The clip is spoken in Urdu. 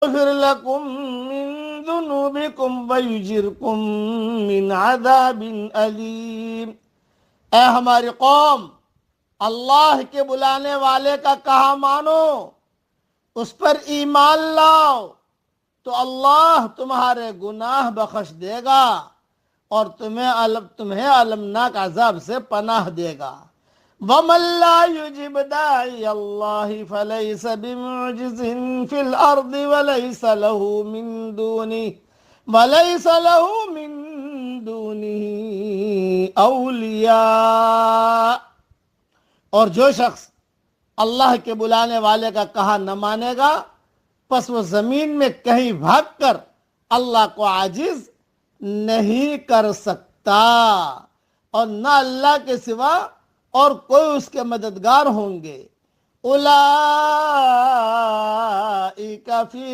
يغفر لكم من ذنوبكم ويجركم من عذاب علیم۔ اے ہماری قوم، اللہ کے بلانے والے کا کہا مانو، اس پر ایمان لاؤ تو اللہ تمہارے گناہ بخش دے گا اور تمہیں المناک عذاب سے پناہ دے گا۔ وَمَن لَّا يُجِبْ دَاعِيَ اللَّهِ فَلَيْسَ بِمُعْجِزٍ فِي الْأَرْضِ وَلَيْسَ لَهُ مِن دُونِهِ أَوْلِيَاءُ۔ اور جو شخص اللہ کے بلانے والے کا کہا نہ مانے گا، پس وہ زمین میں کہیں بھاگ کر اللہ کو عاجز نہیں کر سکتا، اور نہ اللہ کے سوا اور کوئی اس کے مددگار ہوں گے۔ اولئک فی